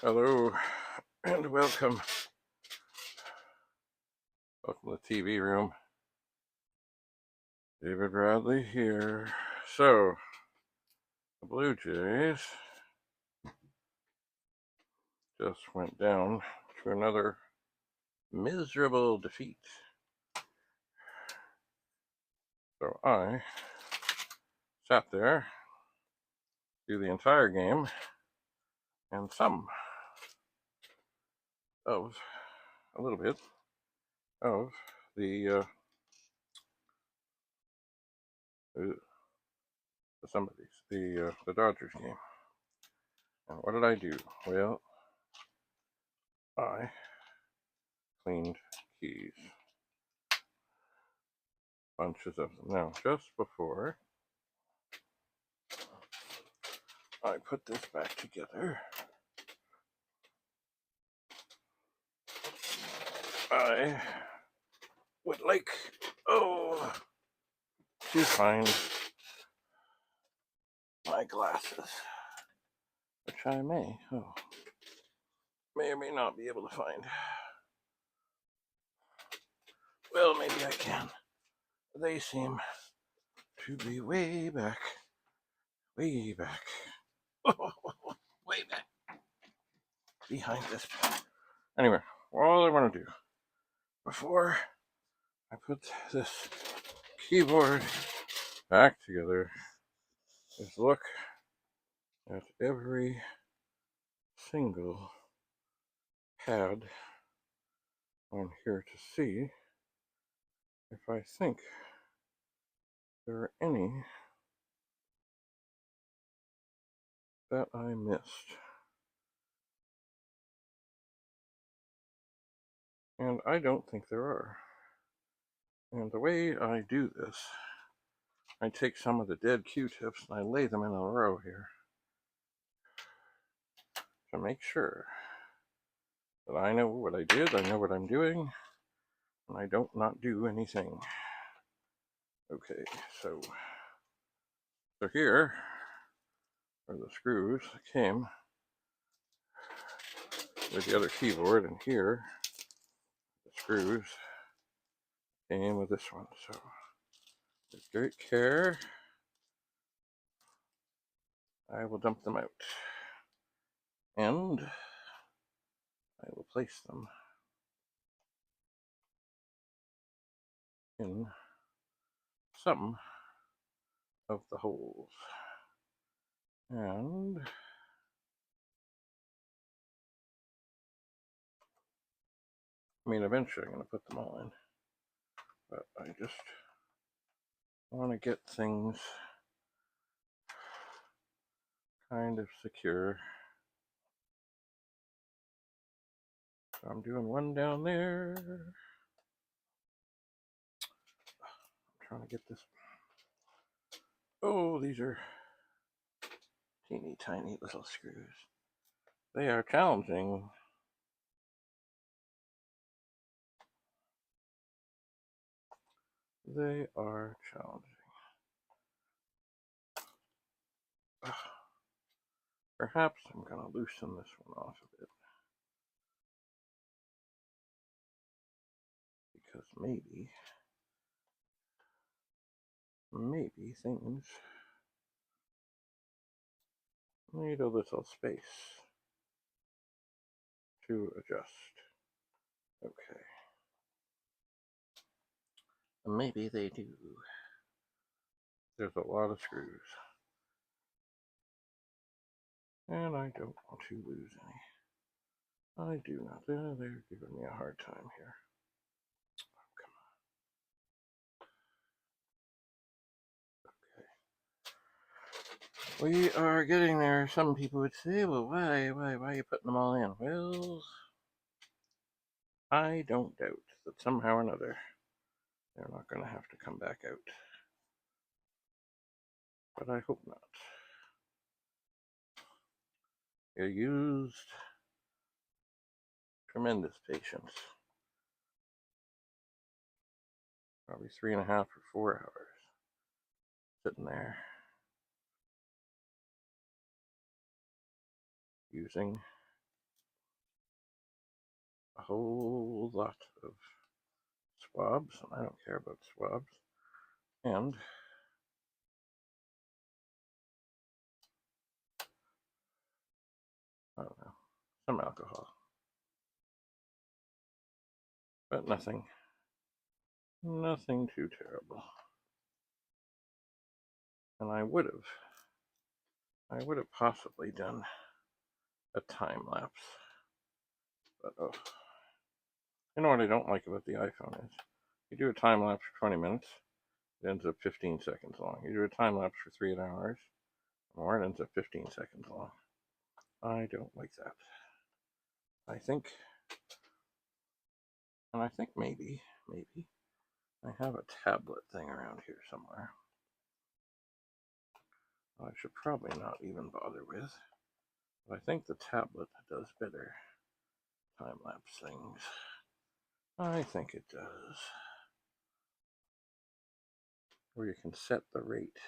Hello and welcome. Welcome to the TV room. David Bradley here. So, the Blue Jays just went down to another miserable defeat. So I sat there through the entire game and some of a little bit of the the Dodgers game. And what did I do? Well, I cleaned keys, bunches of them. Now, just before I put this back together, I would like, to find my glasses, which I may or may not be able to find. Well, maybe I can. They seem to be way back, way back, way back behind this. Anyway, all I want to do before I put this keyboard back together is look at every single pad on here to see if I think there are any that I missed. And I don't think there are. And the way I do this, I take some of the dead Q-tips and I lay them in a row here to make sure that I know what I did, I know what I'm doing, and I don't not do anything. Okay, so here are the screws that came with the other keyboard, and here the screws came with this one. So with great care, I will dump them out, and I will place them in some of the holes. And I mean, eventually I'm going to put them all in, but I just want to get things kind of secure. So I'm doing one down there. I'm trying to get this. Oh, these are teeny tiny little screws. They are challenging. They are challenging. Perhaps I'm going to loosen this one off a bit, because maybe things need a little space to adjust. Okay. Maybe they do. There's a lot of screws, and I don't want to lose any. I do not. They're giving me a hard time here. Oh, come on. Okay. We are getting there. Some people would say, well, why are you putting them all in? Well, I don't doubt that somehow or another they're not going to have to come back out. But I hope not. You used tremendous patience. Probably 3.5 or 4 hours sitting there using whole lot of swabs, and I don't care about swabs, and I don't know, some alcohol, but nothing too terrible. And I would have possibly done a time lapse, but oh, you know what I don't like about the iPhone is, you do a time lapse for 20 minutes, it ends up 15 seconds long. You do a time lapse for 3 hours, or it ends up 15 seconds long. I don't like that. I think maybe I have a tablet thing around here somewhere. I should probably not even bother with, but I think the tablet does better time-lapse things. I think it does. Where you can set the rate,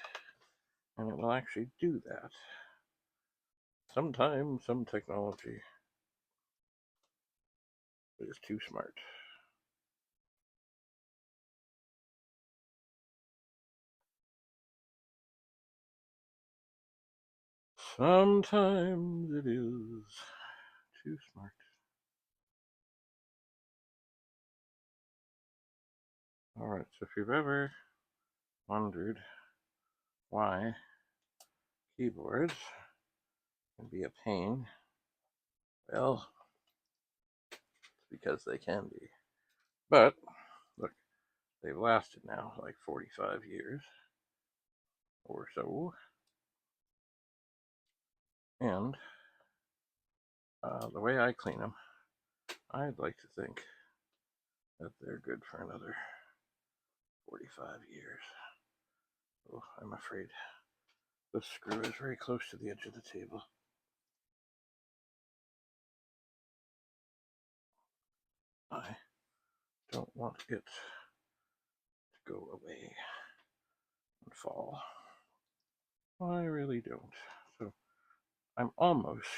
and it will actually do that. Sometimes some technology is too smart. Sometimes it is too smart. Alright, so if you've ever wondered why keyboards can be a pain, well, it's because they can be. But, look, they've lasted now like 45 years or so. And the way I clean them, I'd like to think that they're good for another 45 years. Oh, I'm afraid the screw is very close to the edge of the table. I don't want it to go away and fall. I really don't. So I'm almost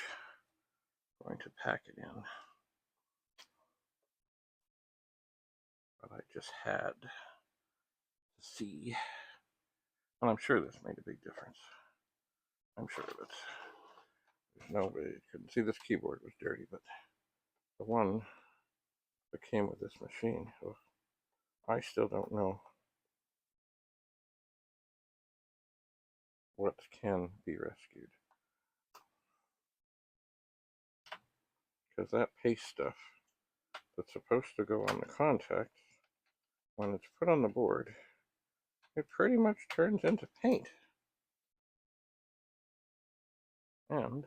going to pack it in. But I just had to see. And I'm sure this made a big difference. I'm sure of it. There's no way you couldn't see this keyboard was dirty, but the one that came with this machine, oh, I still don't know what can be rescued. Because that paste stuff that's supposed to go on the contacts, when it's put on the board, it pretty much turns into paint. And,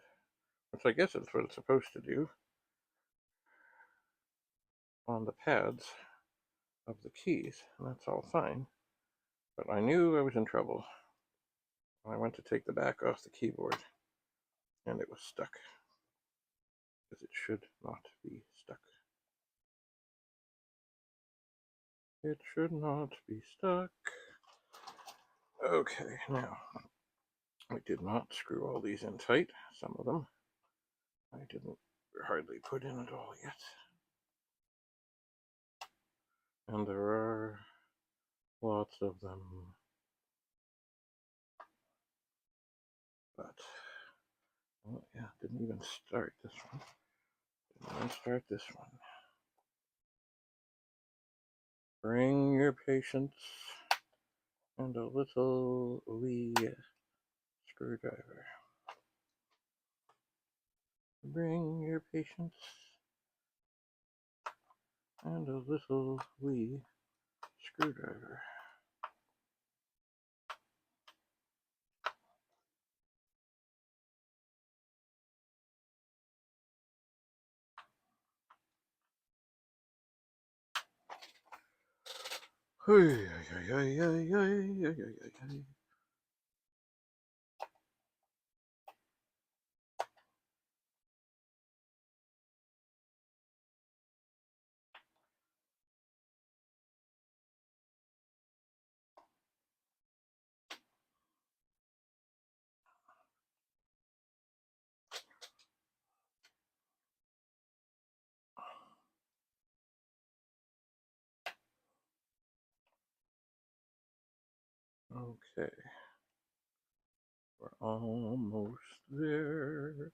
which I guess is what it's supposed to do, on the pads of the keys, and that's all fine. But I knew I was in trouble when I went to take the back off the keyboard, and it was stuck. Because it should not be stuck. It should not be stuck. Okay, now, I did not screw all these in tight. Some of them I didn't hardly put in at all yet. And there are lots of them. But, oh yeah, didn't even start this one. Didn't even start this one. Bring your patience and a little wee screwdriver. Bring your patience and a little wee screwdriver. Okay. We're almost there.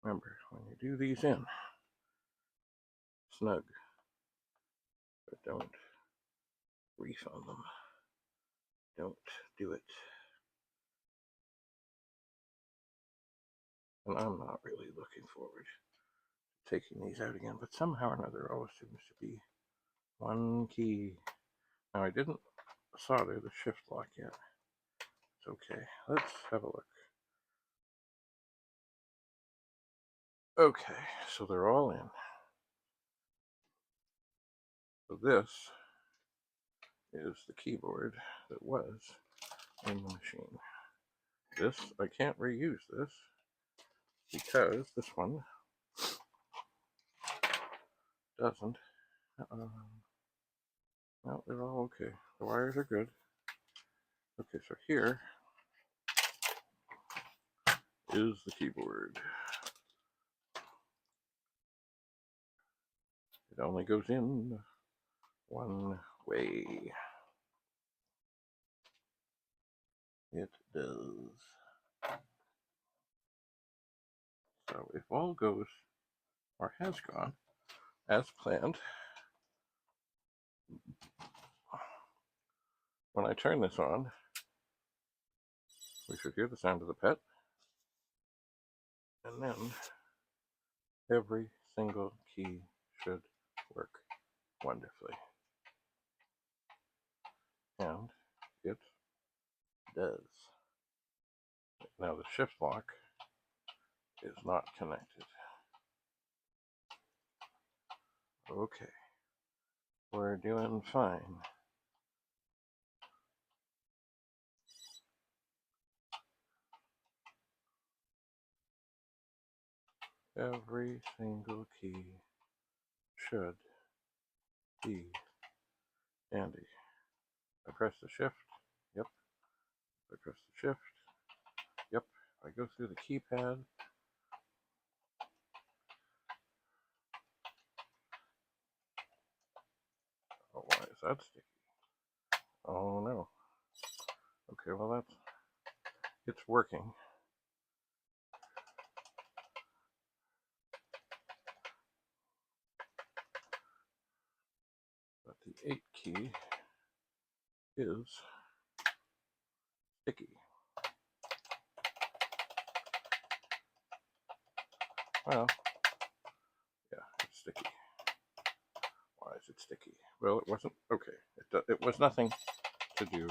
Remember, when you do these in, snug, but don't reef on them. Don't do it. And I'm not really looking forward to taking these out again, but somehow or another there always seems to be one key. Now I didn't solder the shift lock yet. It's okay. Let's have a look. Okay, so they're all in. So this is the keyboard that was in the machine. This, I can't reuse this because this one doesn't. No, they're all okay. The wires are good. Okay, so here is the keyboard. It only goes in one way. It does. So if all goes, or has gone, as planned, when I turn this on, we should hear the sound of the pet. And then every single key should work wonderfully. And it does. Now the shift lock is not connected. Okay, we're doing fine. Every single key should be handy. I press the shift. Yep. I press the shift. Yep. I go through the keypad. Oh, why is that sticky? Oh no. Okay, well it's working. But the 8 key is sticky. Well, yeah, it's sticky. Why is it sticky? Well, it wasn't. Okay, it was nothing to do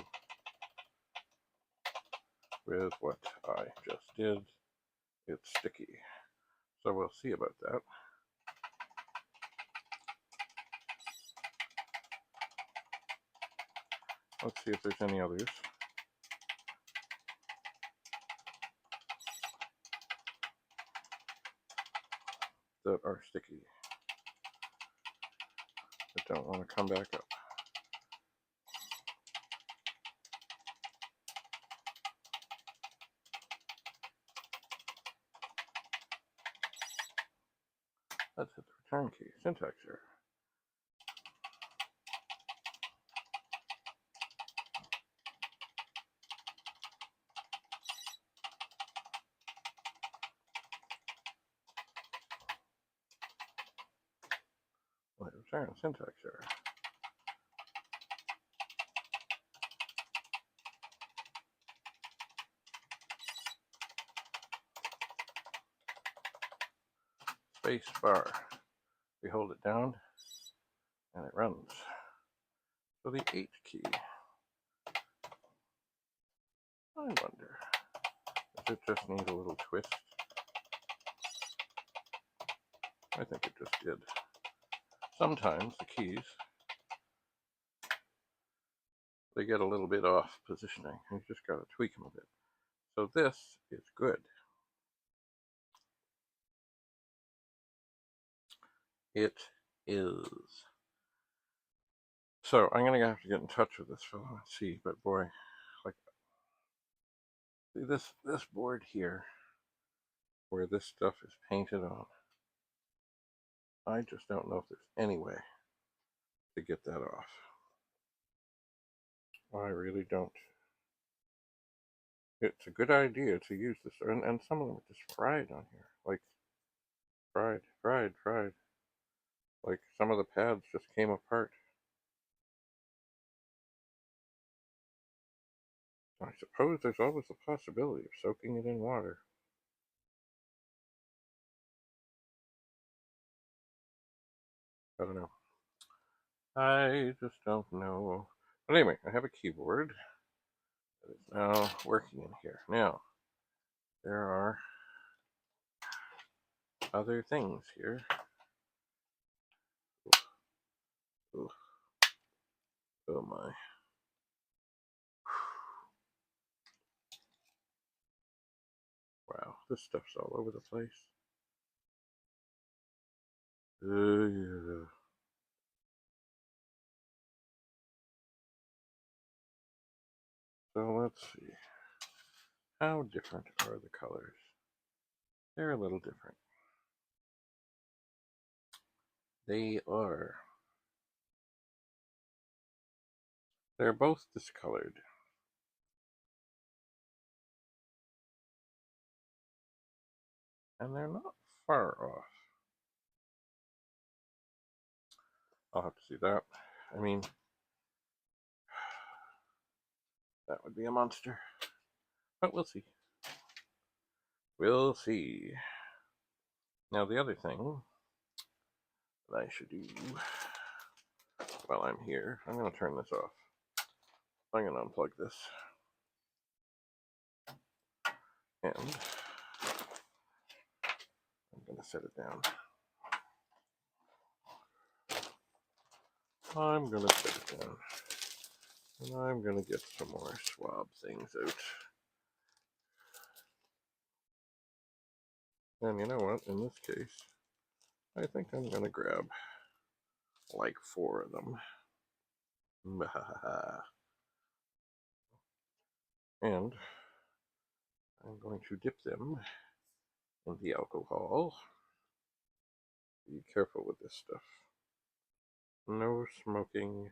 with what I just did. It's sticky. So we'll see about that. Let's see if there's any others. That are sticky. That don't want to come back up. Let's hit the return key. Syntax error. Return syntax error. Space bar. We hold it down and it runs. So the 8 key. I wonder, does it just need a little twist? I think it just did. Sometimes the keys, they get a little bit off positioning. You just got to tweak them a bit. So this is good. It is. So I'm going to have to get in touch with this fellow and see, but boy, like, see this board here, where this stuff is painted on, I just don't know if there's any way to get that off. I really don't. It's a good idea to use this, and some of them are just fried on here, like fried. Like some of the pads just came apart. I suppose there's always the possibility of soaking it in water. I don't know. I just don't know. But anyway, I have a keyboard that is now working in here. Now, there are other things here. Oh, oh my. Wow, this stuff's all over the place. Yeah. So let's see. How different are the colors? They're a little different. They are. They're both discolored. And they're not far off. I'll have to see that. I mean, that would be a monster. But we'll see. We'll see. Now, the other thing that I should do while I'm here, I'm going to turn this off. I'm going to unplug this. And I'm going to set it down. I'm going to set it down. And I'm going to get some more swab things out. And you know what? In this case, I think I'm going to grab like 4 of them. And I'm going to dip them in the alcohol. Be careful with this stuff. No smoking,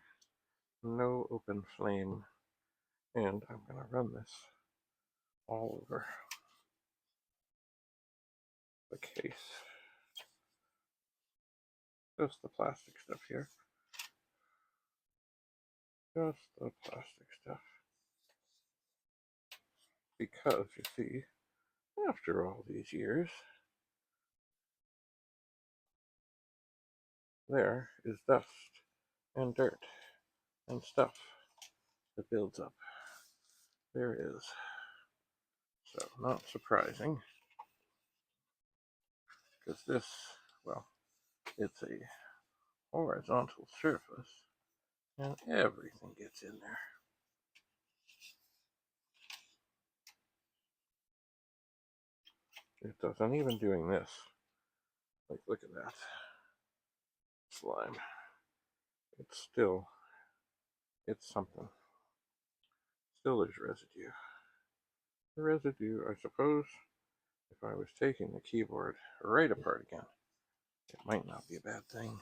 no open flame. And I'm going to run this all over the case. Just the plastic stuff here. Just the plastic stuff. Because, you see, after all these years, there is dust and dirt and stuff that builds up. There is. So, not surprising, because this, well, it's a horizontal surface, and everything gets in there. It doesn't even doing this. Like, look at that slime. It's something. Still there's residue. The residue, I suppose, if I was taking the keyboard right apart again, it might not be a bad thing.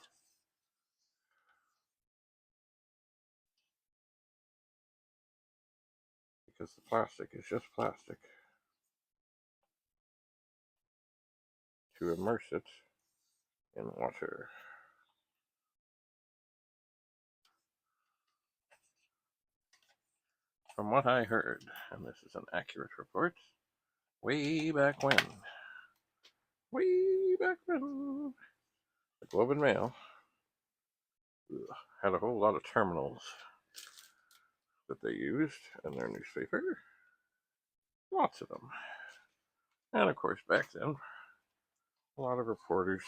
Because the plastic is just plastic. To immerse it in water. From what I heard, and this is an accurate report, way back when, the Globe and Mail had a whole lot of terminals that they used in their newspaper. Lots of them. And of course, back then, a lot of reporters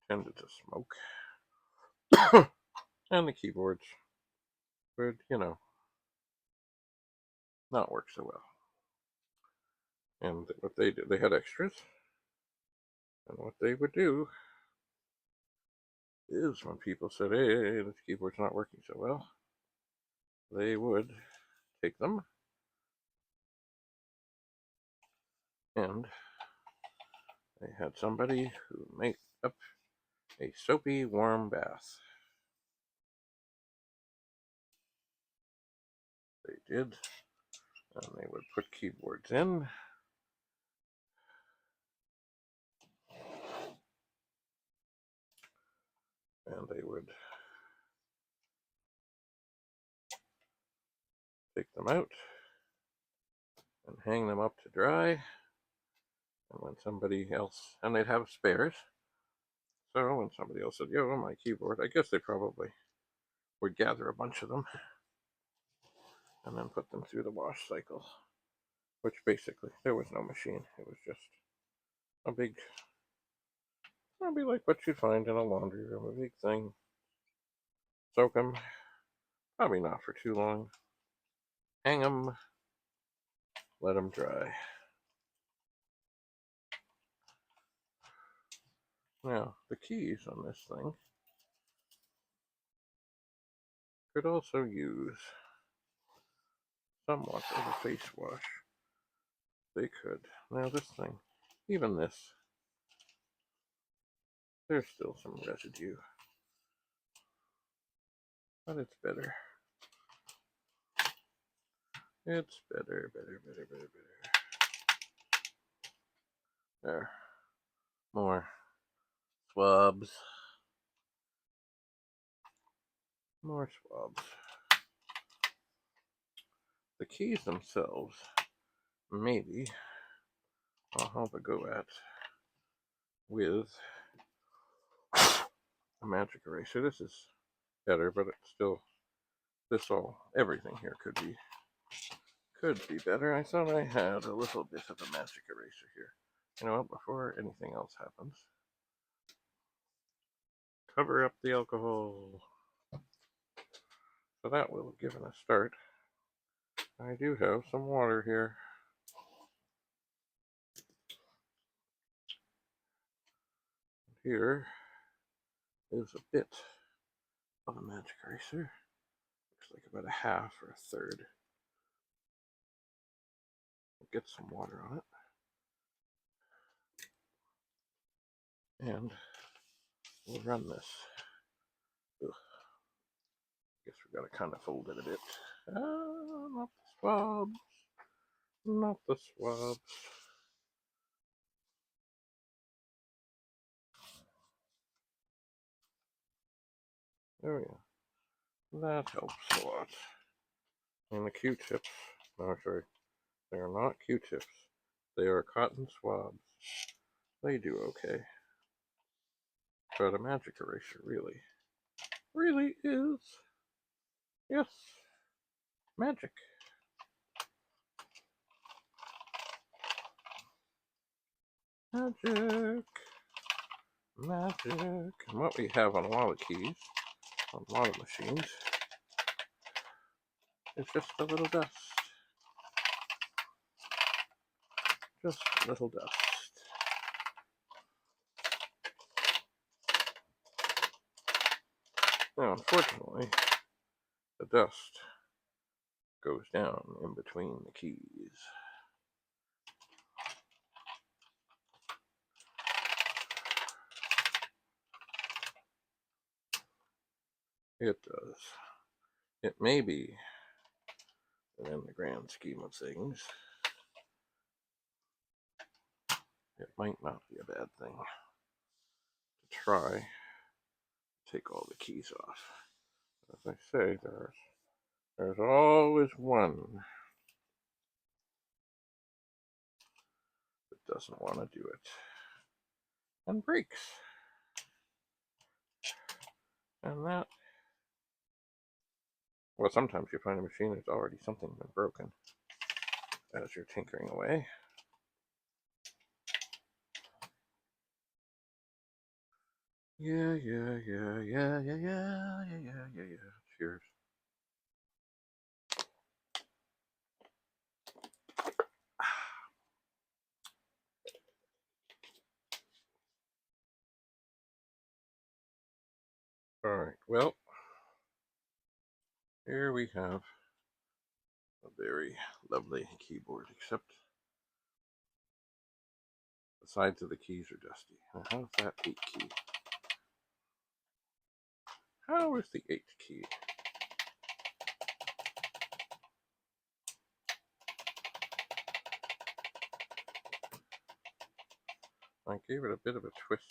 tended to smoke. And the keyboards would, not work so well. And what they did, they had extras. And what they would do is when people said, hey, this keyboard's not working so well, they would take them and they had somebody who made up a soapy warm bath. They did. And they would put keyboards in. And they would take them out and hang them up to dry. And when somebody else, and they'd have spares. So when somebody else said, yo, my keyboard, I guess they probably would gather a bunch of them and then put them through the wash cycle, which basically, there was no machine. It was just a big, probably like what you'd find in a laundry room, a big thing. Soak them, probably not for too long. Hang them, let them dry. Now, the keys on this thing could also use somewhat of a face wash. They could. Now this thing, even this, there's still some residue, but it's better. It's better. There. More swabs. More swabs. The keys themselves, maybe I'll have a go at with a magic eraser. This is better, but it's still, everything here could be better. I thought I had a little bit of a magic eraser here. You know what, before anything else happens, cover up the alcohol. So that will have given a start. I do have some water here. Here is a bit of a magic eraser. Looks like about a half or a third. We'll get some water on it. And we'll run this. Ugh. Guess we gotta kind of fold it a bit. Not the swabs. Not the swabs. There we go. That helps a lot. And the Q-tips, no, sorry, they are not Q-tips. They are cotton swabs. They do okay. But a magic eraser really is, yes, magic. Magic. And what we have on a lot of keys, on a lot of machines, is just a little dust. Just a little dust. Now, unfortunately, the dust goes down in between the keys. It does. It may be, and in the grand scheme of things, it might not be a bad thing to try to take all the keys off. As I say, there's always one that doesn't want to do it and breaks. And that, well, sometimes you find a machine that's already something been broken as you're tinkering away. Yeah. Cheers. All right, well, here we have a very lovely keyboard, except the sides of the keys are dusty. Now, how's that 8 key? How is the 8 key? I gave it a bit of a twist.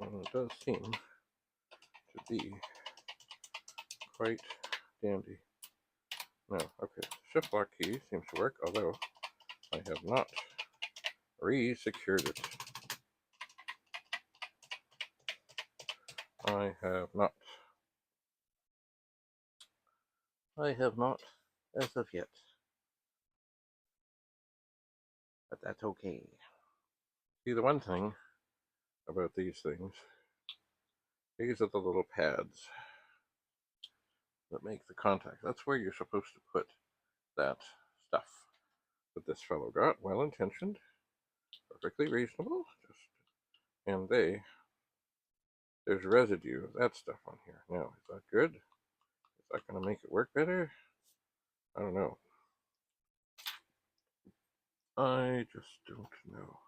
And it does seem to be quite dandy. Now, okay, shift lock key seems to work, although I have not re-secured it. I have not as of yet. But that's okay. See, the one thing about these things, these are the little pads that make the contact. That's where you're supposed to put that stuff that this fellow got. Well intentioned, perfectly reasonable, and there's residue of that stuff on here. Now, is that good? Is that going to make it work better? I don't know. I just don't know.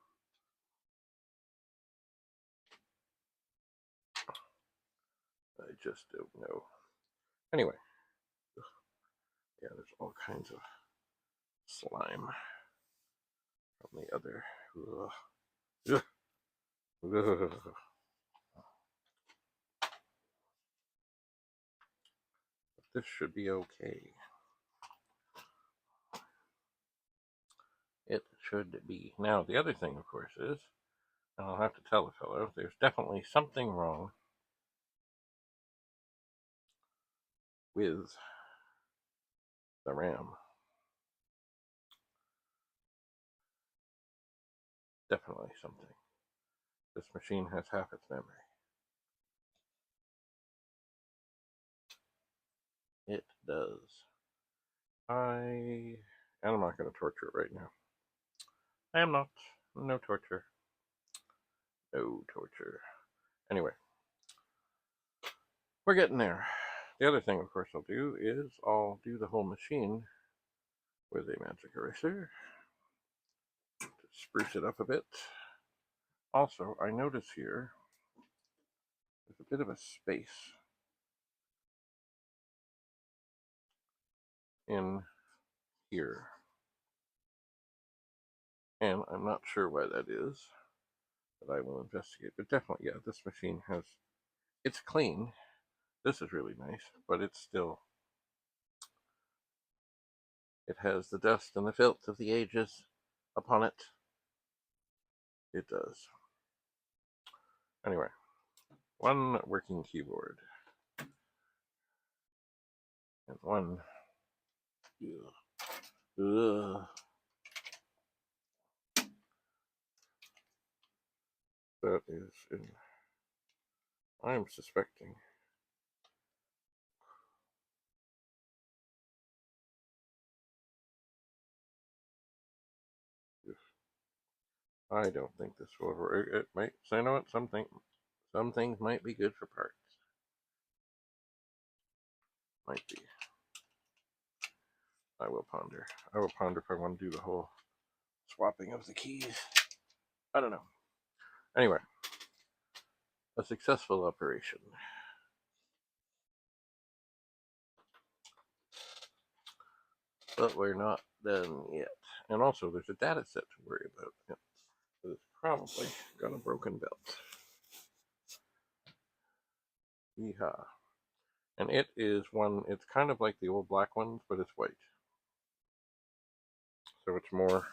I just don't know. Anyway, yeah, there's all kinds of slime from the other. Ugh. Ugh. This should be okay. It should be. Now, the other thing, of course, is, and I'll have to tell the fellow, there's definitely something wrong with the RAM. Definitely something. This machine has half its memory. It does. And I'm not going to torture it right now. I am not. No torture. No torture. Anyway, we're getting there. The other thing, of course, I'll do is I'll do the whole machine with a magic eraser to spruce it up a bit. Also, I notice here there's a bit of a space in here. And I'm not sure why that is, but I will investigate. But definitely, yeah, this machine has, it's clean. This is really nice, but it's still, it has the dust and the filth of the ages upon it. It does. Anyway, one working keyboard. And one. Ugh. That is in. I'm suspecting. I don't think this will work. It might. So you know what? Some things might be good for parts. Might be. I will ponder. I will ponder if I want to do the whole swapping of the keys. I don't know. Anyway, a successful operation. But we're not done yet. And also, there's a data set to worry about. Yep. So it's probably got a broken belt. Yeehaw. And it is one, it's kind of like the old black ones, but it's white. So it's more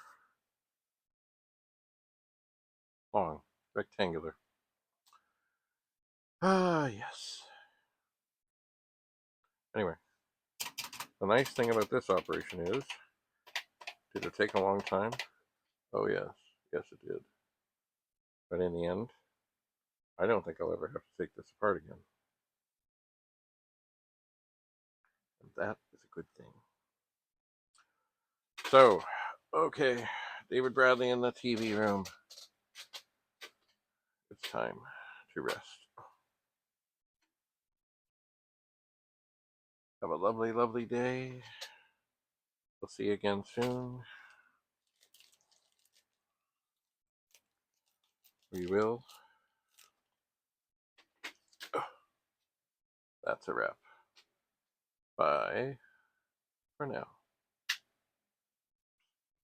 long, rectangular. Ah, yes. Anyway, the nice thing about this operation is, did it take a long time? Oh, yes. Yes, it did. But in the end, I don't think I'll ever have to take this apart again. And that is a good thing. So, okay, David Bradley in the TV room. It's time to rest. Have a lovely, lovely day. We'll see you again soon. we will. That's a wrap. Bye for now.